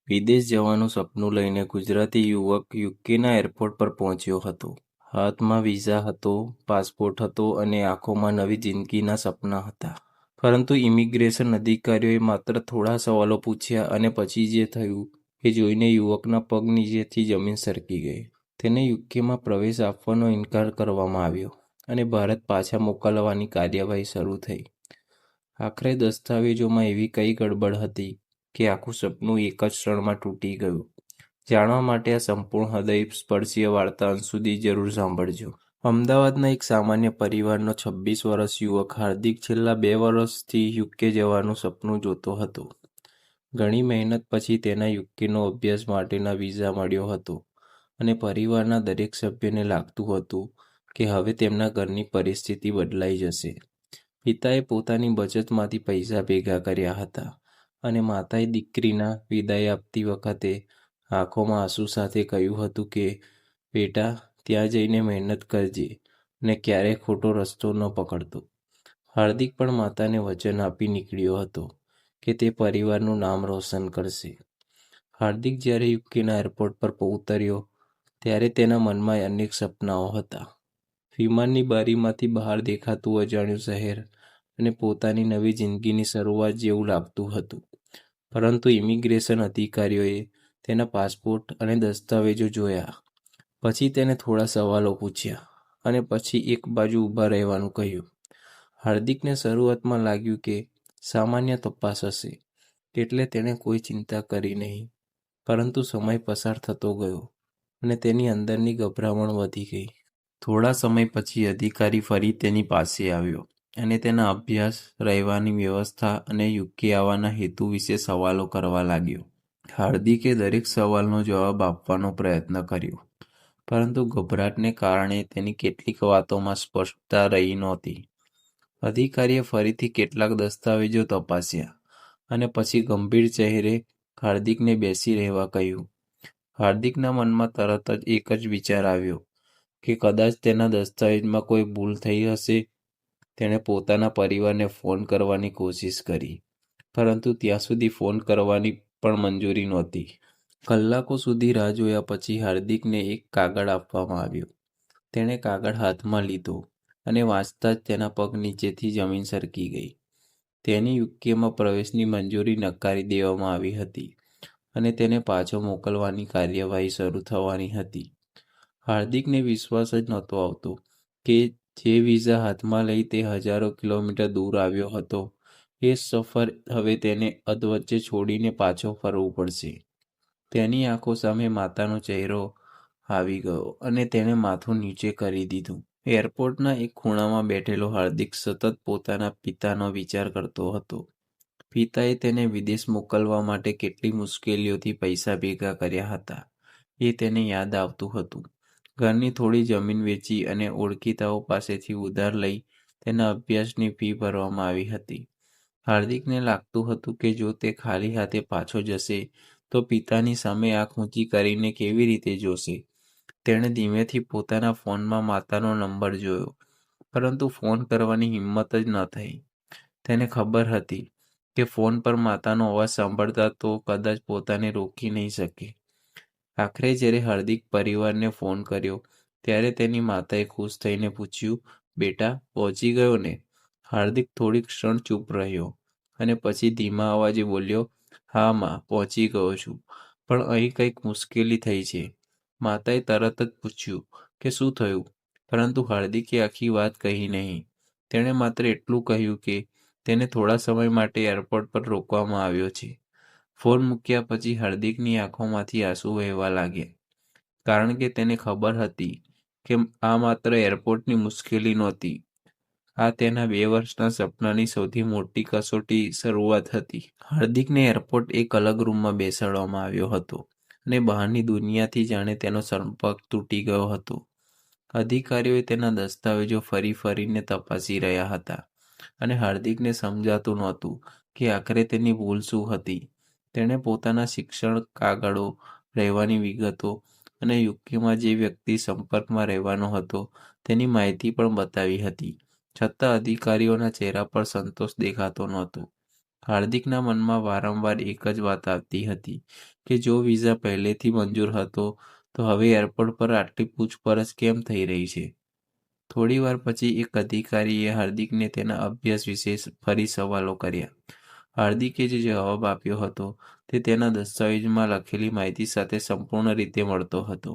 વિદેશ જવાનું સપનું લઈને ગુજરાતી યુવક યુકેના એરપોર્ટ પર પહોંચ્યો હતો. હાથમાં વિઝા હતો, પાસપોર્ટ હતો અને આંખોમાં નવી જિંદગીના સપના હતા. પરંતુ ઇમિગ્રેશન અધિકારીઓએ માત્ર થોડા સવાલો પૂછ્યા અને પછી જે થયું એ જોઈને યુવકના પગ નીચેથી જમીન સરકી ગઈ. તેને યુકેમાં પ્રવેશ આપવાનો ઇનકાર કરવામાં આવ્યો અને ભારત પાછા મોકલવાની કાર્યવાહી શરૂ થઈ. આખરે દસ્તાવેજોમાં એવી કઈ ગડબડ હતી કે આખું સપનું એક જ ક્ષણમાં તૂટી ગયું. જાણવા માટે આ સંપૂર્ણ હૃદયસ્પર્શી વાર્તા અંત સુધી જરૂર સાંભળજો. અમદાવાદના એક સામાન્ય પરિવારનો 26 વર્ષ યુવક હાર્દિક છેલ્લા 2 વર્ષથી યુકે જવાનું સપનું જોતો હતો. ઘણી મહેનત પછી તેના યુકેનો અભ્યાસ માટેના વિઝા મળ્યો હતો અને પરિવારના દરેક સભ્યને લાગતું હતું કે હવે તેમના ઘરની પરિસ્થિતિ બદલાઈ જશે. પિતાએ પોતાની બચતમાંથી પૈસા ભેગા કર્યા હતા અને માતાએ દીકરીના વિદાય આપતી વખતે આંખોમાં આંસુ સાથે કહ્યું હતું કે બેટા, ત્યાં જઈને મહેનત કરજે અને ક્યારેય ખોટો રસ્તો ન પકડતો. હાર્દિક પણ માતાને વચન આપી નીકળ્યો હતો કે તે પરિવારનું નામ રોશન કરશે. હાર્દિક જ્યારે યુકેના એરપોર્ટ પર ઉતર્યો ત્યારે તેના મનમાં અનેક સપનાઓ હતા. વિમાનની બારીમાંથી બહાર દેખાતું અજાણ્યું શહેર અને પોતાની નવી જિંદગીની શરૂઆત જેવું લાગતું હતું. પરંતુ ઇમિગ્રેશન અધિકારીઓએ તેના પાસપોર્ટ અને દસ્તાવેજો જોયા. પછી તેને થોડા સવાલો પૂછ્યા અને પછી એક બાજુ ઊભા રહેવાનું કહ્યું. હાર્દિકને શરૂઆતમાં લાગ્યું કે સામાન્ય તપાસ હશે એટલે તેણે કોઈ ચિંતા કરી નહીં. પરંતુ સમય પસાર થતો ગયો અને તેની અંદરની ગભરામણ વધી ગઈ. થોડા સમય પછી અધિકારી ફરી તેની પાસે આવ્યો અને તેના અભ્યાસ, રહેવાની વ્યવસ્થા અને યુકે આવવાના હેતુ વિશે સવાલો કરવા લાગ્યો. હાર્દિકે દરેક સવાલનો જવાબ આપવાનો પ્રયત્ન કર્યો, પરંતુ ગભરાટને કારણે તેની કેટલીક વાતોમાં સ્પષ્ટતા રહી નહોતી. અધિકારીએ ફરીથી કેટલાક દસ્તાવેજો તપાસ્યા અને પછી ગંભીર ચહેરે હાર્દિકને બેસી રહેવા કહ્યું. હાર્દિકના મનમાં તરત જ એક જ વિચાર આવ્યો કે કદાચ તેના દસ્તાવેજમાં કોઈ ભૂલ થઈ હશે. તેણે પોતાના પરિવારને ફોન કરવાની કોશિશ કરી, પરંતુ ત્યાં સુધી ફોન કરવાની પણ મંજૂરી નહોતી. કલાકો સુધી રાહ જોયા પછી હાર્દિકને એક કાગળ આપવામાં આવ્યો. તેણે કાગળ હાથમાં લીધો અને વાંચતા જ તેના પગ નીચેથી જમીન સરકી ગઈ. તેની યુકેમાં પ્રવેશની મંજૂરી નકારી દેવામાં આવી હતી અને તેને પાછો મોકલવાની કાર્યવાહી શરૂ થવાની હતી. હાર્દિકને વિશ્વાસ જ નહોતો આવતો કે જે વિઝા હાથમાં લઈ તે હજારો કિલોમીટર દૂર આવ્યો હતો, એ સફર હવે તેને અધવચ્ચે છોડીને પાછો ફરવું પડશે. તેની આંખો સામે માતાનો ચહેરો આવી ગયો અને તેણે માથું નીચે કરી દીધું. એરપોર્ટના એક ખૂણામાં બેઠેલો હાર્દિક સતત પોતાના પિતાનો વિચાર કરતો હતો. પિતાએ તેને વિદેશ મોકલવા માટે કેટલી મુશ્કેલીઓથી પૈસા ભેગા કર્યા હતા એ તેને યાદ આવતું હતું. ઘરની થોડી જમીન વેચી અને ઓળખીતાઓ પાસેથી ઉધાર લઈ તેના અભ્યાસની ફી ભરવામાં આવી હતી. હાર્દિકને લાગતું હતું કે જો તે ખાલી હાથે પાછો જશે તો પિતાની સામે આંખ ઊંચી કરીને કેવી રીતે જોશે. તેણે ધીમેથી પોતાના ફોનમાં માતાનો નંબર જોયો, પરંતુ ફોન કરવાની હિંમત જ ન થઈ. તેને ખબર હતી કે ફોન પર માતાનો અવાજ સાંભળતા તો કદાચ પોતાને રોકી નહીં શકે. આખરે જ્યારે હાર્દિક પરિવારને ફોન કર્યો ત્યારે તેની માતાએ ખુશ થઈને પૂછ્યું, બેટા, પહોંચી ગયો ને? હાર્દિક થોડીક ક્ષણ ચૂપ રહ્યો અને પછી ધીમા અવાજે બોલ્યો, હા માં, પહોંચી ગયો છું, પણ અહીં કંઈક મુશ્કેલી થઈ છે. માતાએ તરત જ પૂછ્યું કે શું થયું, પરંતુ હાર્દિકે આખી વાત કહી નહીં. તેણે માત્ર એટલું કહ્યું કે તેને થોડા સમય માટે એરપોર્ટ પર રોકવામાં આવ્યો છે. ફોન મૂક્યા પછી હાર્દિકની આંખોમાંથી આંસુ વહેવા લાગ્યા, કારણ કે તેને ખબર હતી કે આ માત્ર એરપોર્ટની મુશ્કેલી નહોતી, આ તેના 2 વર્ષના સપનાની સૌથી મોટી કસોટી શરૂઆત હતી. હાર્દિકને એરપોર્ટ એક અલગ રૂમમાં બેસાડવામાં આવ્યો હતો અને બહારની દુનિયાથી જાણે તેનો સંપર્ક તૂટી ગયો હતો. અધિકારીઓએ તેના દસ્તાવેજો ફરીને તપાસી રહ્યા હતા અને હાર્દિકને સમજાતું નહોતું કે આખરે તેની ભૂલ શું હતી. તેણે પોતાના શિક્ષણ કાગળો, રહેવાની વિગતો અને યુકેમાં જે વ્યક્તિ સંપર્કમાં રહેવાનો હતો તેની માહિતી પણ બતાવી હતી. છતાં અધિકારીઓના ચહેરા પર સંતોષ દેખાતો નહોતો. હાર્દિકના મનમાં વારંવાર એક જ વાત આવતી હતી કે જો વિઝા પહેલેથી મંજૂર હતો તો હવે એરપોર્ટ પર આટલી પૂછપરછ કેમ થઈ રહી છે. થોડી વાર પછી એક અધિકારીએ હાર્દિકને તેના અભ્યાસ વિશે ફરી સવાલો કર્યા. હાર્દિકે જે જવાબ આપ્યો હતો તે તેના દસ્તાવેજમાં લખેલી માહિતી સાથે સંપૂર્ણ રીતે મળતો હતો.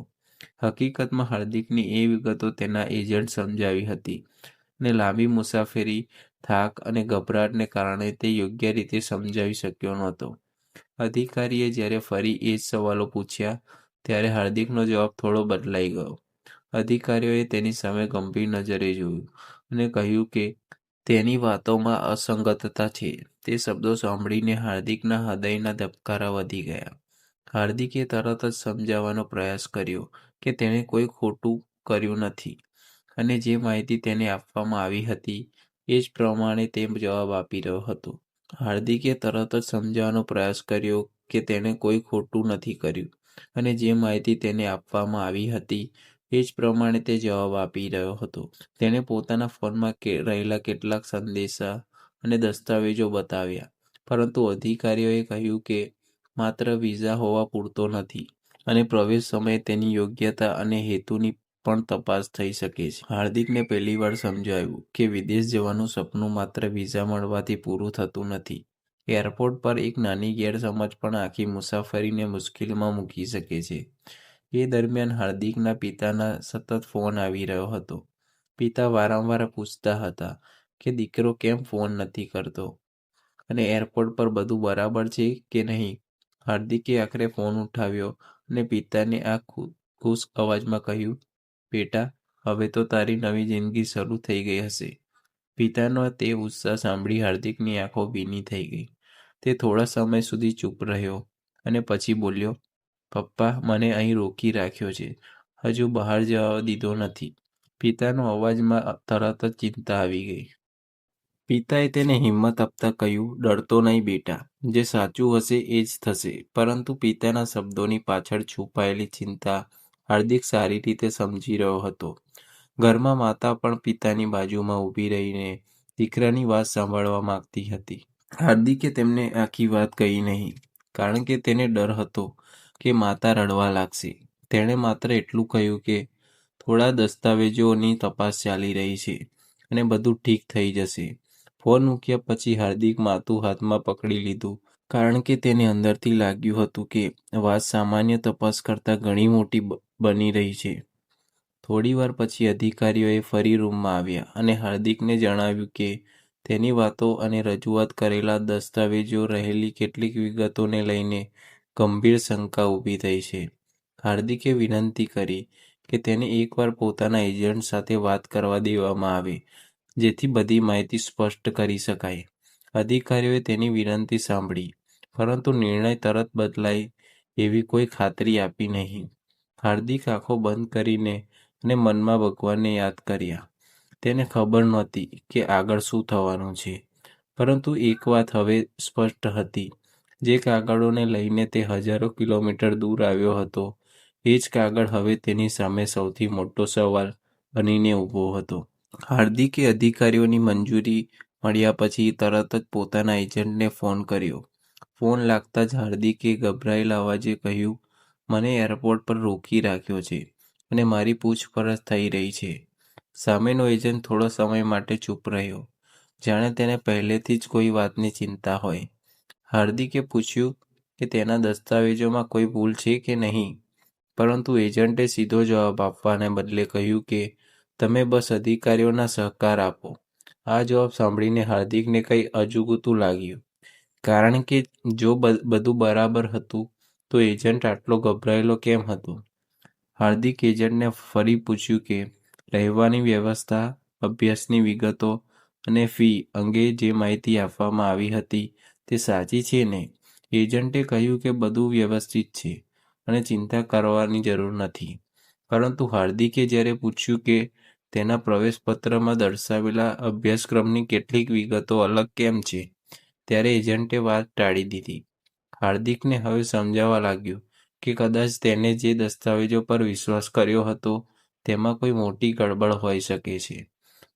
હકીકતમાં હાર્દિકની એ વિગતો તેના એજન્ટ સમજાવી હતી અને લાંબી મુસાફરી, થાક અને ગભરાટને કારણે તે યોગ્ય રીતે સમજાવી શક્યો નહોતો. અધિકારીએ જ્યારે ફરી એ જ સવાલો પૂછ્યા ત્યારે હાર્દિકનો જવાબ થોડો બદલાઈ ગયો. અધિકારીઓએ તેની સામે ગંભીર નજરે જોયું અને કહ્યું કે તેની વાતોમાં અસંગતતા છે. તે શબ્દો સાંભળીને હાર્દિકના હૃદયના ધબકારા વધી ગયા. હાર્દિકે તરત જ સમજાવવાનો પ્રયાસ કર્યો કે તેણે કોઈ ખોટું કર્યું નથી અને જે માહિતી તેને આપવામાં આવી હતી એ જ પ્રમાણે તે જવાબ આપી રહ્યો હતો. હાર્દિકે તરત જ સમજાવવાનો પ્રયાસ કર્યો કે તેણે કોઈ ખોટું નથી કર્યું અને જે માહિતી તેને આપવામાં આવી હતી એ જ પ્રમાણે તે જવાબ આપી રહ્યો હતો. તેણે પોતાના ફોનમાં રહેલા કેટલાક સંદેશા અને દસ્તાવેજો બતાવ્યા, પરંતુ અધિકારીઓએ કહ્યું કે માત્ર વિઝા હોવા પૂરતો નથી અને પ્રવેશ સમયે તેની યોગ્યતા અને હેતુની પણ તપાસ થઈ શકે છે. હાર્દિકને પહેલીવાર સમજાયું કે વિદેશ જવાનું સપનું માત્ર વિઝા મળવાથી પૂરું થતું નથી. એરપોર્ટ પર એક નાની ગેરસમજ પણ આખી મુસાફરીને મુશ્કેલીમાં મૂકી શકે છે. એ દરમિયાન હાર્દિકના પિતાના સતત ફોન આવી રહ્યો હતો. પિતા વારંવાર પૂછતા હતા કે દીકરો કેમ ફોન નથી કરતો અને એરપોર્ટ પર બધું બરાબર છે કે નહીં. હાર્દિકે આખરે ફોન ઉઠાવ્યો અને પિતાને આ ખુશ અવાજમાં કહ્યું, બેટા, હવે તો તારી નવી જિંદગી શરૂ થઈ ગઈ હશે. પિતાનો તે ઉત્સાહ સાંભળી હાર્દિકની આંખો ભીની થઈ ગઈ. તે થોડા સમય સુધી ચૂપ રહ્યો અને પછી બોલ્યો, પપ્પા, મને અહીં રોકી રાખ્યો છે, હજુ બહાર જવા દીધો નથી. પિતાનો અવાજમાં તરત જ ચિંતા આવી ગઈ. પિતાએ તેને હિંમત આપતા કહ્યું, ડરતો નહીં બેટા, જે સાચું હશે એ જ થશે. પરંતુ પિતાના શબ્દોની પાછળ છુપાયેલી ચિંતા હાર્દિક સારી રીતે સમજી રહ્યો હતો. ઘરમાં માતા પણ પિતાની બાજુમાં ઊભી રહીને દીકરાની વાત સાંભળવા માંગતી હતી. હાર્દિકે તેમને આખી વાત કહી નહીં, કારણ કે તેને ડર હતો કે માતા રડવા લાગશે. તેણે માત્ર એટલું કહ્યું કે થોડા દસ્તાવેજોની તપાસ ચાલી રહી છે અને બધું ઠીક થઈ જશે. ફોન મૂક્યા પછી હાર્દિક માથું હાથમાં પકડી લીધું, કારણ કે તેને અંદરથી લાગ્યું હતું કે વાત સામાન્ય તપાસ કરતાં ઘણી મોટી બની રહી છે. થોડી વાર પછી અધિકારીઓએ ફરી રૂમમાં આવ્યા અને હાર્દિકને જણાવ્યું કે તેની વાતો અને રજૂઆત કરેલા દસ્તાવેજો રહેલી કેટલીક વિગતોને લઈને ગંભીર શંકા ઊભી થઈ છે. હાર્દિકે વિનંતી કરી કે તેને એકવાર પોતાના એજન્ટ સાથે વાત કરવા દેવામાં આવે, જેથી બધી માહિતી સ્પષ્ટ કરી શકાય. અધિકારીઓએ તેની વિનંતી સાંભળી, પરંતુ નિર્ણય તરત બદલાય એવી કોઈ ખાતરી આપી નહીં. હાર્દિક આંખો બંધ કરીને અને મનમાં ભગવાનને યાદ કર્યા. તેને ખબર નહોતી કે આગળ શું થવાનું છે, પરંતુ એક વાત હવે સ્પષ્ટ હતી. જે કાગળોને લઈને તે હજારો કિલોમીટર દૂર આવ્યો હતો, એ જ કાગળ હવે તેની સામે સૌથી મોટો સવાલ બનીને ઊભો હતો. હાર્દિકે અધિકારીઓની મંજૂરી મળ્યા પછી તરત જ પોતાના એજન્ટને ફોન કર્યો. ફોન લાગતા જ હાર્દિકે ગભરાયેલા અવાજે કહ્યું, મને એરપોર્ટ પર રોકી રાખ્યો છે અને મારી પૂછપરછ થઈ રહી છે. સામેનો એજન્ટ થોડો સમય માટે ચૂપ રહ્યો, જાણે તેને પહેલેથી જ કોઈ વાતની ચિંતા હોય. હાર્દિકે પૂછ્યું કે તેના દસ્તાવેજોમાં કોઈ ભૂલ છે કે નહીં, પરંતુ એજન્ટે સીધો જવાબ આપવાને બદલે કહ્યું કે તમે બસ અધિકારીઓના સહકાર આપો. આ જવાબ સાંભળીને હાર્દિકને કંઈ અજુગતું લાગ્યું, કારણ કે જો બધું બરાબર હતું તો એજન્ટ આટલો ગભરાયેલો કેમ હતો. હાર્દિક એજન્ટને ફરી પૂછ્યું કે રહેવાની વ્યવસ્થા, અભ્યાસની વિગતો અને ફી અંગે જે માહિતી આપવામાં આવી હતી તે સાચી છે ને. એજન્ટે કહ્યું કે બધું વ્યવસ્થિત છે અને ચિંતા કરવાની જરૂર નથી. પરંતુ હાર્દિકે જ્યારે પૂછ્યું કે તેના પ્રવેશપત્રમાં દર્શાવેલા અભ્યાસક્રમની કેટલીક વિગતો અલગ કેમ છે, ત્યારે એજન્ટે વાત ટાળી દીધી. હાર્દિકને હવે સમજાવવા લાગ્યું કે કદાચ તેને જે દસ્તાવેજો પર વિશ્વાસ કર્યો હતો તેમાં કોઈ મોટી ગડબડ હોઈ શકે છે.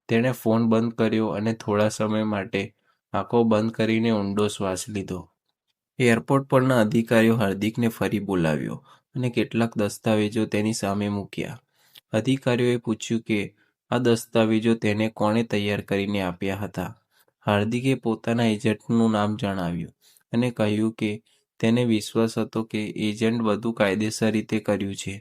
તેણે ફોન બંધ કર્યો અને થોડા સમય માટે આંખો બંધ કરીને ઊંડો શ્વાસ લીધો. એરપોર્ટ પરના અધિકારીઓ હાર્દિકને ફરી બોલાવ્યો અને કેટલાક દસ્તાવેજો તેની સામે મૂક્યા. અધિકારીઓએ પૂછ્યું કે આ દસ્તાવેજો તેને કોણે તૈયાર કરીને આપ્યા હતા. હાર્દિકે પોતાના એજન્ટનું નામ જણાવ્યું અને કહ્યું કે તેને વિશ્વાસ હતો કે એજન્ટ બધું કાયદેસર રીતે કર્યું છે.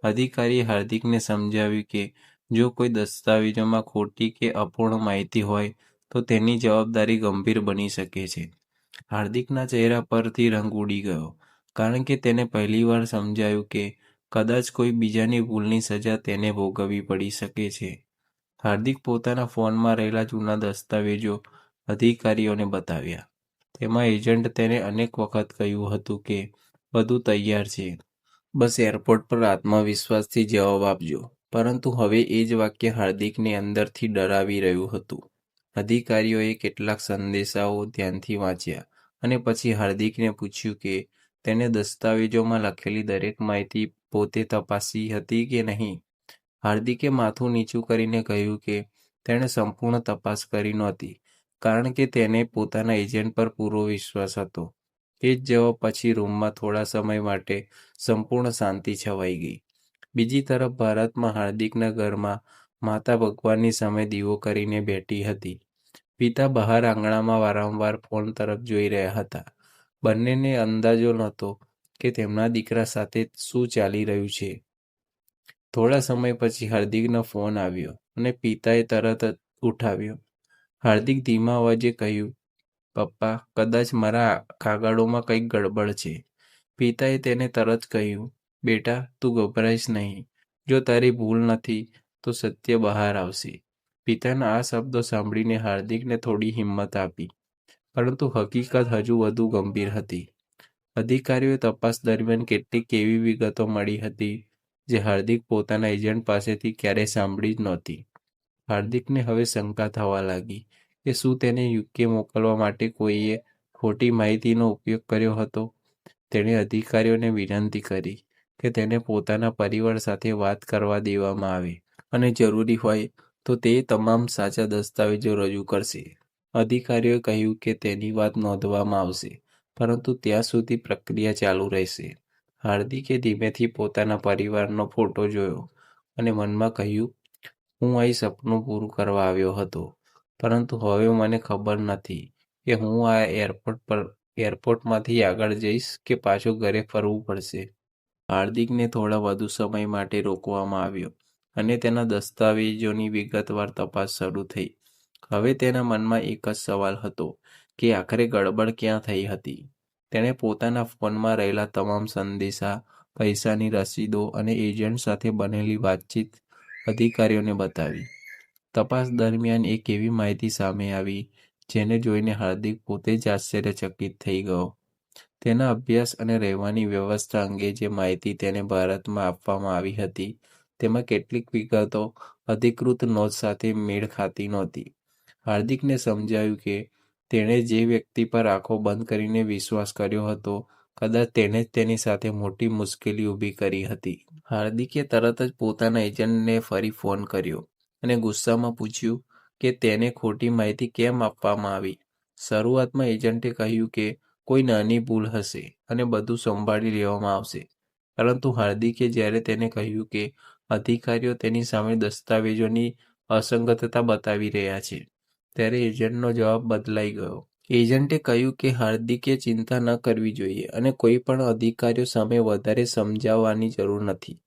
અધિકારીએ હાર્દિકને સમજાવ્યું કે જો કોઈ દસ્તાવેજોમાં ખોટી કે અપૂર્ણ માહિતી હોય તો તેની જવાબદારી ગંભીર બની શકે છે. હાર્દિકના ચહેરા પરથી રંગ ઉડી ગયો, કારણ કે તેને પહેલીવાર સમજાયું કે કદાચ કોઈ બીજાની ભૂલની સજા તેને ભોગવવી પડી શકે છે. હાર્દિક પોતાના ફોનમાં રહેલા જૂના દસ્તાવેજો અધિકારીઓને બતાવ્યા. તેમાં એજન્ટ તેને અનેક વખત કહ્યું હતું કે બધું તૈયાર છે, બસ એરપોર્ટ પર આત્મવિશ્વાસથી જવાબ આપજો. પરંતુ હવે એ જ વાક્ય હાર્દિકને અંદરથી ડરાવી રહ્યું હતું. અધિકારીઓએ કેટલાક સંદેશાઓ ધ્યાનથી વાંચ્યા અને પછી હાર્દિકને પૂછ્યું કે તેને દસ્તાવેજોમાં લખેલી દરેક માહિતી પોતે તપાસી હતી કે નહીં. હાર્દિકે માથું નીચું કરીને કહ્યું કે તેણે સંપૂર્ણ તપાસ કરી નહોતી, કારણ કે તેને પોતાના એજન્ટ પર પૂરો વિશ્વાસ હતો. એ જ જવાબ પછી રૂમમાં થોડા સમય માટે સંપૂર્ણ શાંતિ છવાઈ ગઈ. બીજી તરફ ભારતમાં હાર્દિકના ઘરમાં માતા ભગવાનની સામે દીવો કરીને બેઠી હતી. પિતા બહાર આંગણામાં વારંવાર ફોન તરફ જોઈ રહ્યા હતા. બંનેને અંદાજો નહોતો કે તેમના દીકરા સાથે શું ચાલી રહ્યું છે. થોડા સમય પછી હાર્દિકનો ફોન આવ્યો અને પિતાએ તરત જ ઉઠાવ્યો. હાર્દિક ધીમા અવાજે કહ્યું, પપ્પા, કદાચ મારા કાગળોમાં કંઈક ગડબડ છે. પિતાએ તેને તરત કહ્યું, બેટા, તું ગભરાઈશ નહીં. જો તારી ભૂલ નથી તો સત્ય બહાર આવશે. પિતાના આ શબ્દો સાંભળીને હાર્દિકને થોડી હિંમત આપી, પરંતુ હકીકત હજુ વધુ ગંભીર હતી. અધિકારીઓએ તપાસ દરમિયાન કેટલીક એવી વિગતો મળી હતી જે હાર્દિક પોતાના એજન્ટ પાસેથી ક્યારેય સાંભળી જ નહોતી. હાર્દિકને હવે શંકા થવા લાગી કે શું તેને યુકે મોકલવા માટે કોઈએ ખોટી માહિતીનો ઉપયોગ કર્યો હતો. તેણે અધિકારીઓને વિનંતી કરી કે તેને પોતાના પરિવાર સાથે વાત કરવા દેવામાં આવે અને જરૂરી હોય તો તે તમામ સાચા દસ્તાવેજો રજૂ કરશે. અધિકારીઓએ કહ્યું કે તેની વાત નોંધવામાં આવશે, પરંતુ ત્યાં સુધી પ્રક્રિયા ચાલુ રહેશે. હાર્દિકે ધીમેથી પોતાના પરિવારનો ફોટો જોયો અને મનમાં કહ્યું, હું અહીં સપનું પૂરું કરવા આવ્યો હતો, પરંતુ હવે મને ખબર નથી કે હું આ એરપોર્ટમાંથી આગળ જઈશ કે પાછો ઘરે ફરવું પડશે. હાર્દિકને થોડા વધુ સમય માટે રોકવામાં આવ્યો અને તેના દસ્તાવેજોની વિગતવાર તપાસ શરૂ થઈ. હવે તેના મનમાં એક જ સવાલ હતો કે આખરે ગડબડ ક્યાં થઈ હતી. તેણે પોતાના ફોનમાં રહેલા તમામ સંદેશા, પૈસાની રસીદો અને એજન્ટ સાથે બનેલી વાતચીત અધિકારીઓને બતાવી. તપાસ દરમિયાન એક એવી માહિતી સામે આવી જેને જોઈને હાર્દિક પોતે જ આશ્ચર્યચકિત થઈ ગયો. તેના અભ્યાસ અને રહેવાની વ્યવસ્થા અંગે જે માહિતી તેને ભારતમાં આપવામાં આવી હતી, તેમાં કેટલીક વિગતો અધિકૃત નોંધ સાથે મેળ ખાતી નહોતી. હાર્દિકને સમજાયું કે તેણે જે વ્યક્તિ પર આંખો બંધ કરીને વિશ્વાસ કર્યો હતો, કદાચ તેણે જ તેની સાથે મોટી મુશ્કેલી ઊભી કરી હતી. હાર્દિકે તરત જ પોતાના એજન્ટને ફરી ફોન કર્યો અને ગુસ્સામાં પૂછ્યું કે તેને ખોટી માહિતી કેમ આપવામાં આવી. શરૂઆતમાં એજન્ટે કહ્યું કે કોઈ નાની ભૂલ હશે અને બધું સંભાળી લેવામાં આવશે, પરંતુ હાર્દિકે જ્યારે તેને કહ્યું કે અધિકારીઓ તેની સામે દસ્તાવેજોની અસંગતતા બતાવી રહ્યા છે, ત્યારે એજન્ટનો જવાબ બદલાઈ ગયો. એજન્ટે કહ્યું કે હાર્દિકે ચિંતા ન કરવી જોઈએ અને કોઈ પણ અધિકારીઓ સામે વધારે સમજાવવાની જરૂર નથી.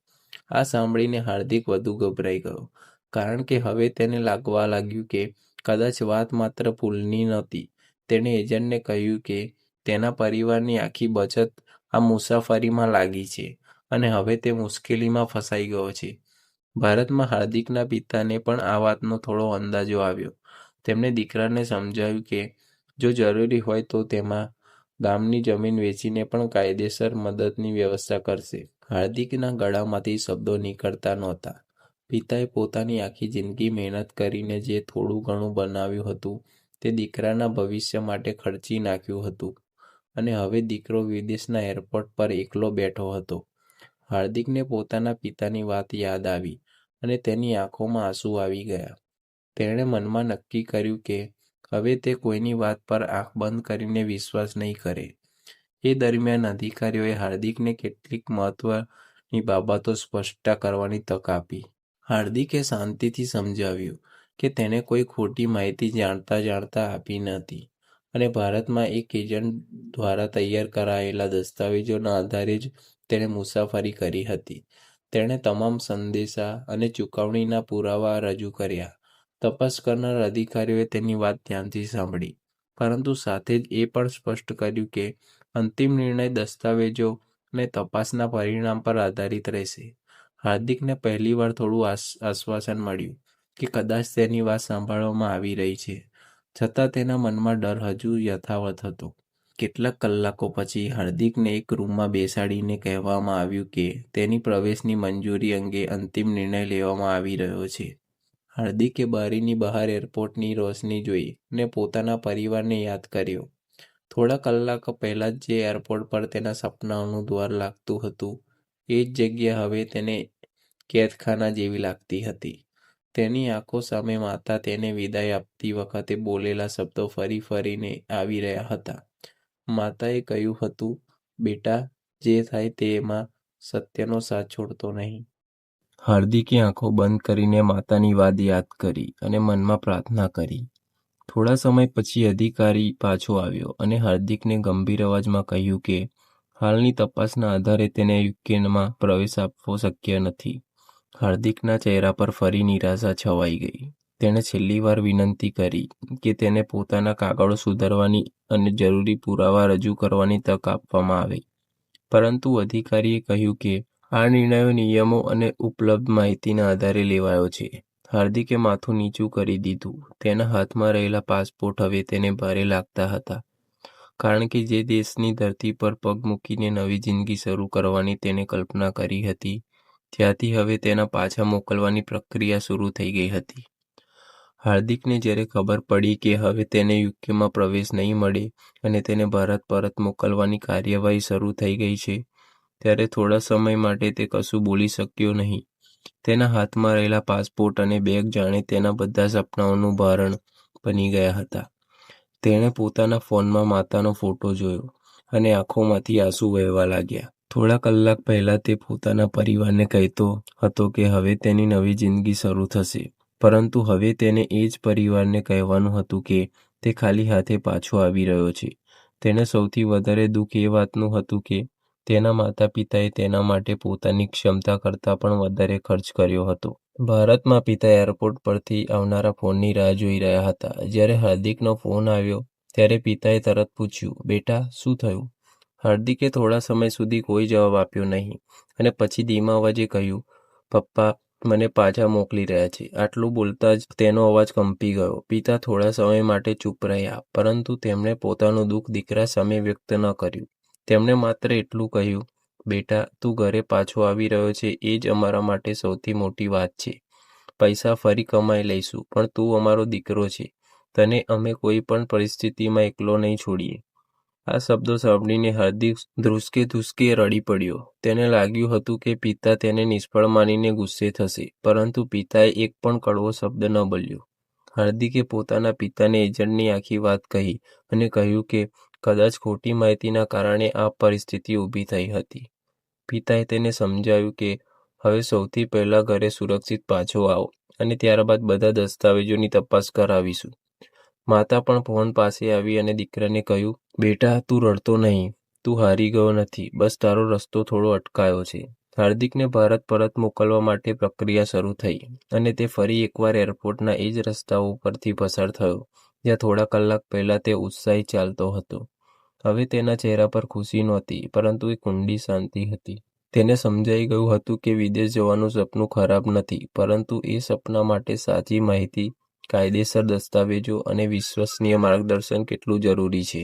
આ સાંભળીને હાર્દિક વધુ ગભરાઈ ગયો, કારણ કે હવે તેને લાગવા લાગ્યું કે કદાચ વાત માત્ર ભૂલની નહોતી. તેણે એજન્ટને કહ્યું કે તેના પરિવારની આખી બચત આ મુસાફરીમાં લાગી છે અને હવે તે મુશ્કેલીમાં ફસાઈ ગયો છે. ભારતમાં હાર્દિકના પિતાને પણ આ વાતનો થોડો અંદાજો આવ્યો. તેમણે દીકરાને સમજાવ્યું કે જો જરૂરી હોય તો તેમાં ગામની જમીન વેચીને પણ કાયદેસર મદદની વ્યવસ્થા કરશે. હાર્દિકના ગળામાંથી શબ્દો નીકળતા નહોતા. પિતાએ પોતાની આખી જિંદગી મહેનત કરીને જે થોડું ઘણું બનાવ્યું હતું તે દીકરાના ભવિષ્ય માટે ખર્ચી નાખ્યું હતું અને હવે દીકરો વિદેશના એરપોર્ટ પર એકલો બેઠો હતો. હાર્દિકને પોતાના પિતાની વાત યાદ આવી અને તેની આંખોમાં આંસુ આવી ગયા. તેણે મનમાં નક્કી કર્યું કે હવે તે કોઈની વાત પર આંખ બંધ કરીને વિશ્વાસ નહીં કરે. એ દરમિયાન અધિકારીઓએ હાર્દિકને કેટલીક મહત્વની બાબતો સ્પષ્ટ કરવાની તક આપી. હાર્દિકે શાંતિથી સમજાવ્યું કે તેને કોઈ ખોટી માહિતી જાણતા આપી નથી અને ભારતમાં એક એજન્ટ દ્વારા તૈયાર કરાયેલા દસ્તાવેજોના આધારે જ તેણે મુસાફરી કરી હતી. તેણે તમામ સંદેશા અને ચૂકવણીના પુરાવા રજૂ કર્યા. તપાસ કરનાર અધિકારીઓએ તેની વાત ધ્યાનથી સાંભળી, પરંતુ સાથે જ એ પણ સ્પષ્ટ કર્યું કે અંતિમ નિર્ણય દસ્તાવેજો અને તપાસના પરિણામ પર આધારિત રહેશે. હાર્દિકને પહેલીવાર થોડું આશ્વાસન મળ્યું કે કદાચ તેની વાત સાંભળવામાં આવી રહી છે, છતાં તેના મનમાં ડર હજુ યથાવત હતો. કેટલાક કલાકો પછી હાર્દિકને એક રૂમમાં બેસાડીને કહેવામાં આવ્યું કે તેની પ્રવેશની મંજૂરી અંગે અંતિમ નિર્ણય લેવામાં આવી રહ્યો છે. હાર્દિકે બારીની બહાર એરપોર્ટની રોશની જોઈ અને પોતાના પરિવારને યાદ કર્યો. થોડા કલાકો પહેલાં જ જે એરપોર્ટ પર તેના સપનાઓનું દ્વાર લાગતું હતું, એ જ જગ્યા હવે તેને કેદખાના જેવી લાગતી હતી. તેની આંખો સામે માતા તેને વિદાય આપતી વખતે બોલેલા શબ્દો ફરીને આવી રહ્યા હતા. માતાએ કહ્યું હતું, બેટા, જે થાય તેમાં સત્યનો સાથ છોડતો નહીં. હાર્દિકે આંખો બંધ કરીને માતાની વાત યાદ કરી અને મનમાં પ્રાર્થના કરી. થોડા સમય પછી અધિકારી પાછો આવ્યો અને હાર્દિકને ગંભીર અવાજમાં કહ્યું કે હાલની તપાસના આધારે તેને યુકેમાં પ્રવેશ આપવો શક્ય નથી. હાર્દિકના ચહેરા પર ફરી નિરાશા છવાઈ ગઈ. તેણે છેલ્લી વાર વિનંતી કરી કે તેને પોતાના કાગળો સુધારવાની અને જરૂરી પુરાવા રજૂ કરવાની તક આપવામાં આવે, પરંતુ અધિકારીએ કહ્યું કે આ નિર્ણયો નિયમો અને ઉપલબ્ધ માહિતીના આધારે લેવાયો છે. હાર્દિકે માથું નીચું કરી દીધું. તેના હાથમાં રહેલા પાસપોર્ટ હવે તેને ભારે લાગતા હતા, કારણ કે જે દેશની ધરતી પર પગ મૂકીને નવી જિંદગી શરૂ કરવાની તેને કલ્પના કરી હતી, ત્યાંથી હવે તેના પાછા મોકલવાની પ્રક્રિયા શરૂ થઈ ગઈ હતી. હાર્દિકને જ્યારે ખબર પડી કે હવે તેને યુકેમાં પ્રવેશ નહીં મળે અને તેને ભારત પરત મોકલવાની કાર્યવાહી શરૂ થઈ ગઈ છે, ત્યારે થોડા સમય માટે તે કશું બોલી શક્યો નહીં. તેના હાથમાં રહેલા પાસપોર્ટ અને બેગ જાણે તેના બધા સપનાઓનું ભારણ બની ગયા હતા. તેણે પોતાના ફોનમાં માતાનો ફોટો જોયો અને આંખોમાંથી આંસુ વહેવા લાગ્યા. થોડા કલાક પહેલાં તે પોતાના પરિવારને કહેતો હતો કે હવે તેની નવી જિંદગી શરૂ થશે, પરંતુ હવે તેને એ જ પરિવારને કહેવાનું હતું કે તે ખાલી હાથે પાછો આવી રહ્યો છે. તેને સૌથી વધારે દુઃખ એ વાતનું હતું કે તેના માતા પિતાએ તેના માટે પોતાની ક્ષમતા કરતાં પણ વધારે ખર્ચ કર્યો હતો. ભારતમાં પિતા એરપોર્ટ પરથી આવનારા ફોનની રાહ જોઈ રહ્યા હતા. જ્યારે હાર્દિકનો ફોન આવ્યો ત્યારે પિતાએ તરત પૂછ્યું, બેટા, શું થયું? હાર્દિકે થોડા સમય સુધી કોઈ જવાબ આપ્યો નહીં અને પછી ધીમા અવાજે કહ્યું, પપ્પા મને પાછા મોકલી રહ્યા છે. આટલું બોલતા જ તેનો અવાજ કંપી ગયો. પિતા થોડા સમય માટે ચૂપ રહ્યા, પરંતુ તેમણે પોતાનું દુઃખ દીકરા સામે વ્યક્ત ન કર્યું. તેમણે માત્ર એટલું કહ્યું, બેટા, તું ઘરે પાછો આવી રહ્યો છે એ જ અમારા માટે સૌથી મોટી વાત છે. પૈસા ફરી કમાઈ લઈશું, પણ તું અમારો દીકરો છે. તને અમે કોઈ પણ પરિસ્થિતિમાં એકલો નહીં છોડીએ. આ શબ્દો સાંભળીને હાર્દિક ધ્રુસકે રડી પડ્યો. તેને લાગ્યું હતું કે પિતા તેને નિષ્ફળ માનીને ગુસ્સે થશે, પરંતુ પિતાએ એક પણ કડવો શબ્દ ન બોલ્યો. હાર્દિકે પોતાના પિતાને એજન્ટની આખી વાત કહી અને કહ્યું કે કદાચ ખોટી માહિતીના કારણે આ પરિસ્થિતિ ઊભી થઈ હતી. પિતાએ તેને સમજાવ્યું કે હવે સૌથી પહેલાં ઘરે સુરક્ષિત પાછો આવો અને ત્યારબાદ બધા દસ્તાવેજોની તપાસ કરાવીશું. માતા પણ ફોન પાસે આવી અને દીકરાને કહ્યું, બેટા, તું રડતો નહીં, તું હારી ગયો નથી, બસ તારો રસ્તો થોડો અટકાયો છે. હાર્દિકને ભારત પરત મોકલવા માટે પ્રક્રિયા શરૂ થઈ અને તે ફરી એકવાર એરપોર્ટના એ જ રસ્તાઓ પરથી પસાર થયો જ્યાં થોડા કલાક પહેલાં તે ઉત્સાહી ચાલતો હતો. હવે તેના ચહેરા પર ખુશી નહોતી, પરંતુ એક ઊંડી શાંતિ હતી. તેને સમજાઈ ગયું હતું કે વિદેશ જવાનું સપનું ખરાબ નથી, પરંતુ એ સપના માટે સાચી માહિતી, કાયદેસર દસ્તાવેજો અને વિશ્વસનીય માર્ગદર્શન કેટલું જરૂરી છે.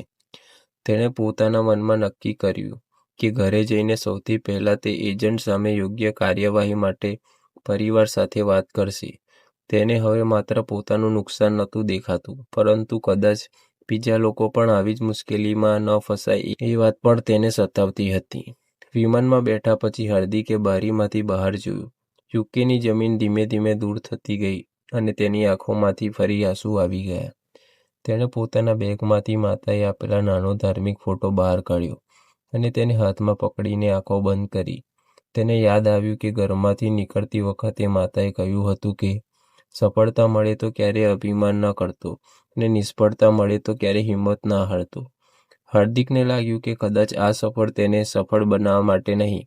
તેણે પોતાના મનમાં નક્કી કર્યું કે ઘરે જઈને સૌથી પહેલાં તે એજન્ટ સામે યોગ્ય કાર્યવાહી માટે પરિવાર સાથે વાત કરશે. તેને હવે માત્ર પોતાનું નુકસાન નહોતું દેખાતું, પરંતુ કદાચ બીજા લોકો પણ આવી જ મુશ્કેલીમાં ન ફસાય એ વાત પણ તેને સતાવતી હતી. વિમાનમાં બેઠા પછી હાર્દિકે બારીમાંથી બહાર જોયું. યુકેની જમીન ધીમે ધીમે દૂર થતી ગઈ અને તેની આંખોમાંથી ફરી આંસુ આવી ગયા. તેણે પોતાના બેગમાંથી માતાએ આપેલા નાનો ધાર્મિક ફોટો બહાર કાઢ્યો અને તેને હાથમાં પકડીને આંખો બંધ કરી. તેને યાદ આવ્યું કે ઘરમાંથી નીકળતી વખતે માતાએ કહ્યું હતું કે સફળતા મળે તો ક્યારેય અભિમાન ન કરતો અને નિષ્ફળતા મળે તો ક્યારેય હિંમત ન હારતો. હાર્દિકને લાગ્યું કે કદાચ આ સફળ તેને સફળ બનાવવા માટે નહીં,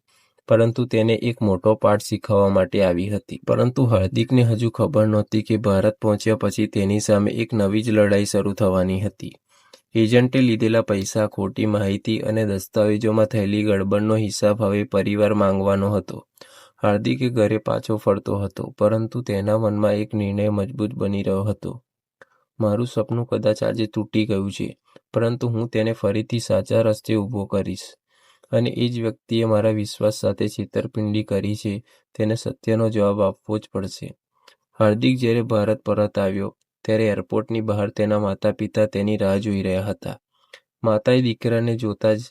પરંતુ તેને એક મોટો પાઠ શીખવવા માટે આવી હતી. પરંતુ હાર્દિકને હજુ ખબર નહોતી કે ભારત પહોંચ્યા પછી તેની સામે એક નવી જ લડાઈ શરૂ થવાની હતી. એજન્ટે લીધેલા પૈસા, ખોટી માહિતી અને દસ્તાવેજોમાં થયેલી ગડબડનો હિસાબ હવે પરિવાર માંગવાનો હતો. હાર્દિકે ઘરે પાછો ફરતો હતો, પરંતુ તેના મનમાં એક નિર્ણય મજબૂત બની રહ્યો હતો. મારું સપનું કદાચ આજે તૂટી ગયું છે, પરંતુ હું તેને ફરીથી સાચા રસ્તે ઊભો કરીશ. અને એ જ વ્યક્તિએ મારા વિશ્વાસ સાથે છેતરપિંડી કરી છે, તેને સત્યનો જવાબ આપવો જ પડશે. હાર્દિક જ્યારે ભારત પરત આવ્યો ત્યારે એરપોર્ટની બહાર તેના માતા પિતા તેની રાહ જોઈ રહ્યા હતા. માતાએ દીકરાને જોતા જ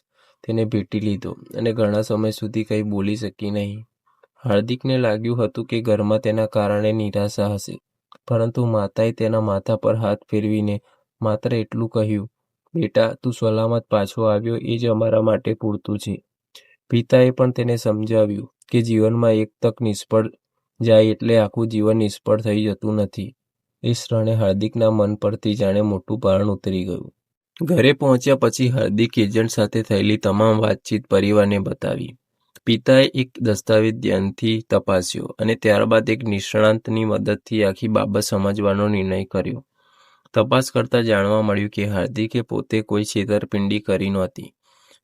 તેને ભેટી લીધો અને ઘણા સમય સુધી કંઈ બોલી શકી નહીં. હાર્દિકને લાગ્યું હતું કે ઘરમાં તેના કારણે નિરાશા હશે, પરંતુ માતાએ તેના માથા પર હાથ ફેરવીને માત્ર એટલું કહ્યું, બેટા, તું સલામત પાછો આવ્યો એ જ અમારા માટે પૂરતું છે. પિતાએ પણ તેને સમજાવ્યું કે જીવનમાં એક તક નિષ્ફળ જાય એટલે આખું જીવન નિષ્ફળ થઈ જતું નથી. એ ક્ષણે હાર્દિકના મન પરથી જાણે મોટું ભારણ ઉતરી ગયું. ઘરે પહોંચ્યા પછી હાર્દિક એજન્ટ સાથે થયેલી તમામ વાતચીત પરિવારને બતાવી. પિતાએ એક દસ્તાવેજ ધ્યાનથી તપાસ્યો અને ત્યારબાદ એક નિષ્ણાંતની મદદથી આખી બાબત સમજવાનો નિર્ણય કર્યો. તપાસ કરતાં જાણવા મળ્યું કે હાર્દિકે પોતે કોઈ છેતરપિંડી કરી નહોતી,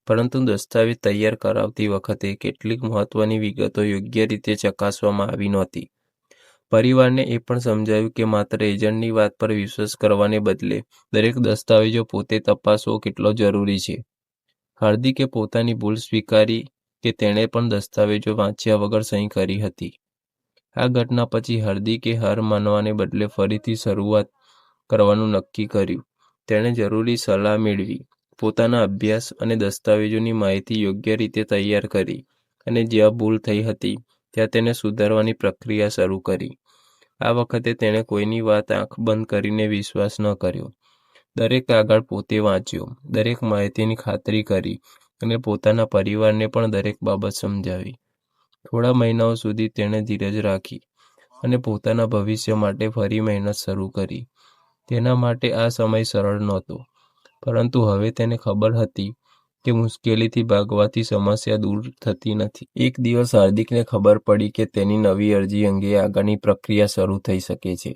પરંતુ દસ્તાવેજ તૈયાર કરાવતી વખતે કેટલીક મહત્વની વિગતો યોગ્ય રીતે ચકાસવામાં આવી નહોતી. પરિવારને એ પણ સમજાયું કે માત્ર એજન્ટની વાત પર વિશ્વાસ કરવાને બદલે દરેક દસ્તાવેજો પોતે તપાસવો કેટલો જરૂરી છે. હાર્દિકે પોતાની ભૂલ સ્વીકારી કે તેણે પણ દસ્તાવેજો વાંચ્યા વગર સહી કરી હતી. આ ઘટના પછી હાર્દિકે હાર માનવાને બદલે ફરીથી શરૂઆત કરવાનું નક્કી કર્યું. તેણે જરૂરી સલાહ મેળવી, પોતાના અભ્યાસ અને દસ્તાવેજોની માહિતી યોગ્ય રીતે તૈયાર કરી અને જ્યાં ભૂલ થઈ હતી ત્યાં તેને સુધારવાની પ્રક્રિયા શરૂ કરી. આ વખતે તેણે કોઈની વાત આંખ બંધ કરીને વિશ્વાસ ન કર્યો. દરેક કાગળ પોતે વાંચ્યો, દરેક માહિતીની ખાતરી કરી અને પોતાના પરિવારને પણ દરેક બાબત સમજાવી. થોડા મહિનાઓ સુધી તેણે ધીરજ રાખી અને પોતાના ભવિષ્ય માટે ફરી મહેનત શરૂ કરી. તેના માટે આ સમય સરળ નહોતો, પરંતુ હવે તેને ખબર હતી કે મુશ્કેલીથી ભાગવાથી સમસ્યા દૂર થતી નથી. એક દિવસ હાર્દિકને ખબર પડી કે તેની નવી અરજી અંગે આગળની પ્રક્રિયા શરૂ થઈ શકે છે.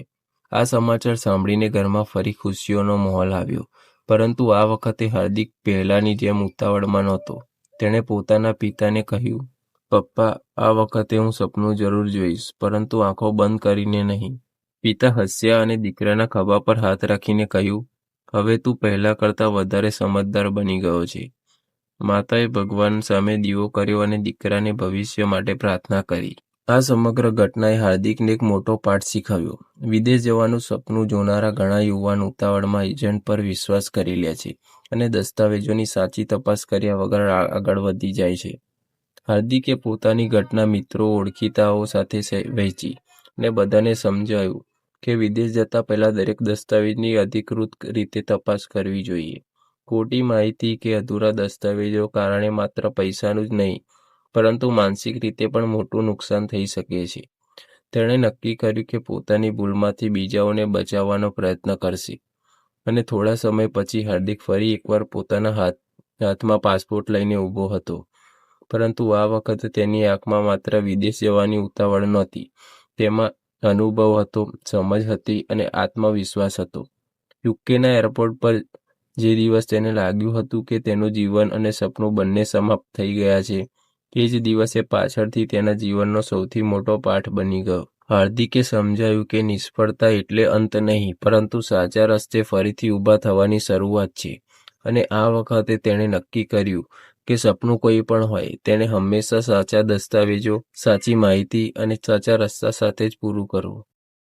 આ સમાચાર સાંભળીને ઘરમાં ફરી ખુશીઓનો માહોલ આવ્યો, પરંતુ આ વખતે હાર્દિક પહેલાની જેમ ઉતાવળમાં નહોતો. તેણે પોતાના પિતાને કહ્યું, પપ્પા, આ વખતે હું સપનું જરૂર જોઈશ, પરંતુ આંખો બંધ કરીને નહીં. પિતા હસ્યા અને દીકરાના ખભા પર હાથ રાખીને કહ્યું, હવે તું પહેલા કરતાં વધારે સમજદાર બની ગયો છે. માતાએ ભગવાન સામે દીવો કર્યો અને દીકરાને ભવિષ્ય માટે પ્રાર્થના કરી. આ સમગ્ર ઘટનાએ હાર્દિકને એક મોટો પાઠ શીખવ્યો. વિદેશ જવાનું સપનું જોનારા ઘણા યુવાન ઉતાવળમાં એજન્ટ પર વિશ્વાસ કરી લે છે અને દસ્તાવેજોની સાચી તપાસ કર્યા વગર આગળ વધી જાય છે. હાર્દિકે પોતાની ઘટના મિત્રો, ઓળખીતાઓ સાથે વહેંચી અને બધાને સમજાવ્યું કે વિદેશ જતા પહેલા દરેક દસ્તાવેજની અધિકૃત રીતે તપાસ કરવી જોઈએ. ખોટી માહિતી કે અધૂરા દસ્તાવેજો કારણે માત્ર પૈસાનું જ નહીં, પરંતુ માનસિક રીતે પણ મોટું નુકસાન થઈ શકે છે. તેણે નક્કી કર્યું કે પોતાની ભૂલમાંથી બીજાઓને બચાવવાનો પ્રયત્ન કરશે. અને થોડા સમય પછી હાર્દિક ફરી એકવાર પોતાના હાથમાં પાસપોર્ટ લઈને ઊભો હતો. પરંતુ આ વખતે તેની આંખમાં માત્ર વિદેશ જવાની ઉતાવળ નહોતી, તેમાં અનુભવ હતો, સમજ હતી અને આત્મવિશ્વાસ હતો. યુકેના એરપોર્ટ પર જે દિવસ તેને લાગ્યું હતું કે તેનું જીવન અને સપનું બંને સમાપ્ત થઈ ગયા છે, એ જ દિવસે પાછળથી તેના જીવનનો સૌથી મોટો પાઠ બની ગયો. હાર્દિકે સમજાયું કે નિષ્ફળતા એટલે અંત નહીં, પરંતુ સાચા રસ્તે ફરીથી ઊભા થવાની શરૂઆત છે. અને આ વખતે તેણે નક્કી કર્યું કે સપનું કોઈ પણ હોય, તેણે હંમેશા સાચા દસ્તાવેજો, સાચી માહિતી અને સાચા રસ્તા સાથે જ પૂરું કરવું.